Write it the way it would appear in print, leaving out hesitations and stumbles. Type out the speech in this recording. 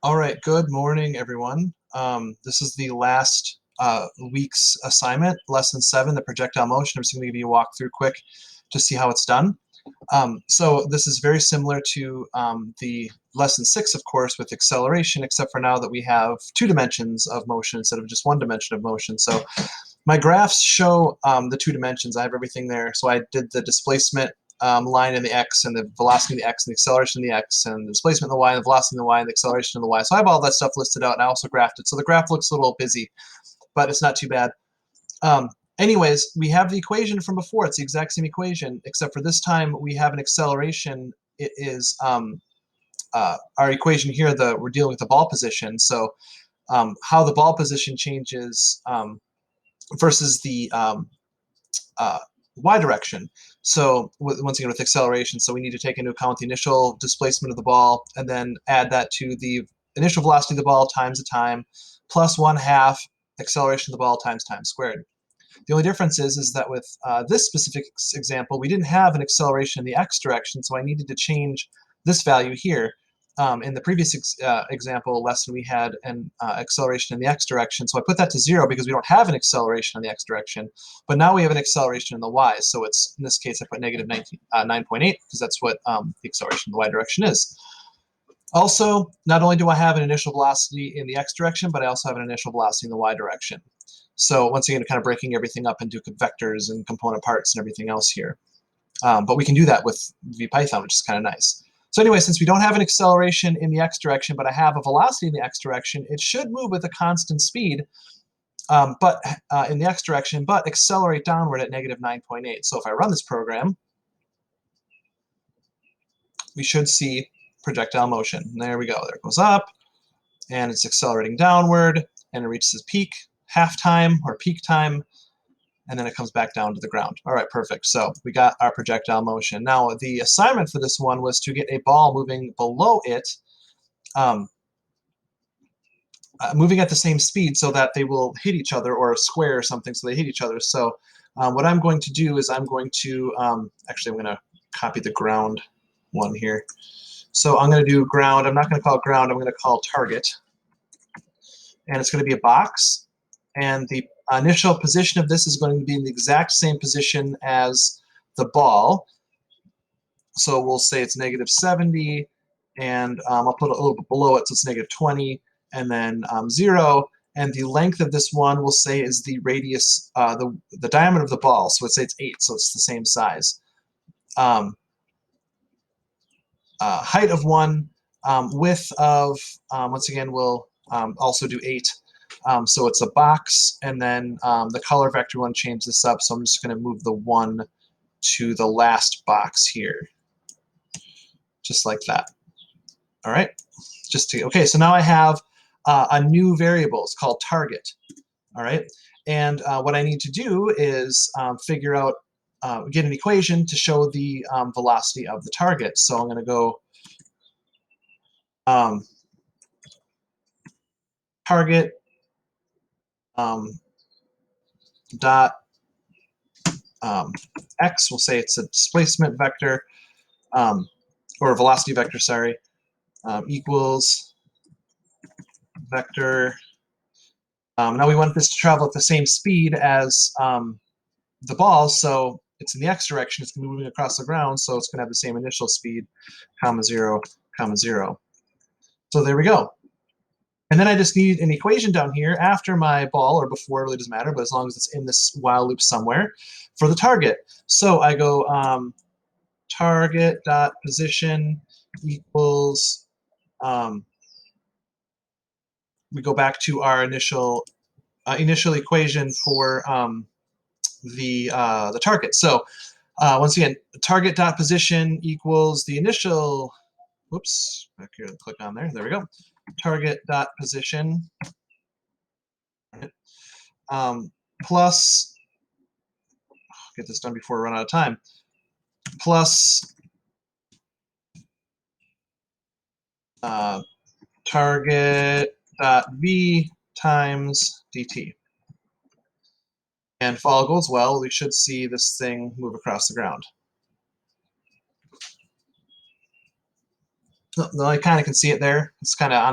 All right, good morning, everyone. This is the last week's assignment, lesson 7, the projectile motion. I'm just going to give you a walkthrough quick to see how it's done. So this is very similar to the lesson 6, of course, with acceleration, except for now that we have 2 dimensions of motion instead of just 1 dimension of motion. So my graphs show the 2 dimensions. I have everything there. So I did the displacement line in the x, and the velocity in the x, and the acceleration in the x, and the displacement in the y, and the velocity in the y, and the acceleration in the y. So I have all that stuff listed out, and I also graphed it. So the graph looks a little busy, but it's not too bad. Anyways, we have the equation from before. It's the exact same equation, except for this time we have an acceleration. It is our equation here, we're dealing with the ball position. So how the ball position changes versus the y direction. So once again with acceleration, so we need to take into account the initial displacement of the ball and then add that to the initial velocity of the ball times the time plus 1/2 acceleration of the ball times time squared. The only difference is that with this specific example, we didn't have an acceleration in the x direction, so I needed to change this value here. In the previous example lesson, we had an acceleration in the x direction, so I put that to 0 because we don't have an acceleration in the x direction. But now we have an acceleration in the y, so it's, in this case, I put negative 9.8 because that's what the acceleration in the y direction is. Also, not only do I have an initial velocity in the x direction, but I also have an initial velocity in the y direction. So once again, kind of breaking everything up into vectors and component parts and everything else here. But we can do that with Vpython, which is kind of nice. So anyway, since we don't have an acceleration in the x direction, but I have a velocity in the x direction, it should move with a constant speed but in the x direction, but accelerate downward at negative 9.8. So if I run this program, we should see projectile motion. And there we go. There it goes up, and it's accelerating downward, and it reaches peak, half time, or peak time, and then it comes back down to the ground. All right, perfect. So we got our projectile motion. Now, the assignment for this one was to get a ball moving below it, moving at the same speed so that they will hit each other, or a square or something, so they hit each other. So what I'm going to do is I'm going to, actually I'm going to copy the ground one here. So I'm going to do ground. I'm not going to call it ground. I'm going to call target. And it's going to be a box. And the initial position of this is going to be in the exact same position as the ball. So we'll say it's negative 70, and I'll put a little bit below it, so it's negative 20, and then 0. And the length of this one we'll say is the radius, the diameter of the ball. So let's say it's 8, so it's the same size. Height of 1, width of, once again, we'll also do 8. So it's a box, and then the color vector one, change this up. So I'm just going to move the 1 to the last box here, just like that. All right. Okay. So now I have a new variable. It's called target. All right. And what I need to do is figure out, get an equation to show the velocity of the target. So I'm going to go target dot x, we'll say it's a displacement vector, or a velocity vector, sorry, equals vector. Now we want this to travel at the same speed as the ball, so it's in the x direction, it's going to be moving across the ground, so it's going to have the same initial speed, comma 0, comma 0. So there we go. And then I just need an equation down here after my ball, or before, it really doesn't matter, but as long as it's in this while loop somewhere, for the target. So I go target dot position equals, we go back to our initial equation for the target. So once again, target dot position equals the initial, whoops, back here, click on there, there we go. Target dot position plus, get this done before we run out of time, plus target dot v times dt. And if all goes well, we should see this thing move across the ground. I kind of can see it there. It's kind of on the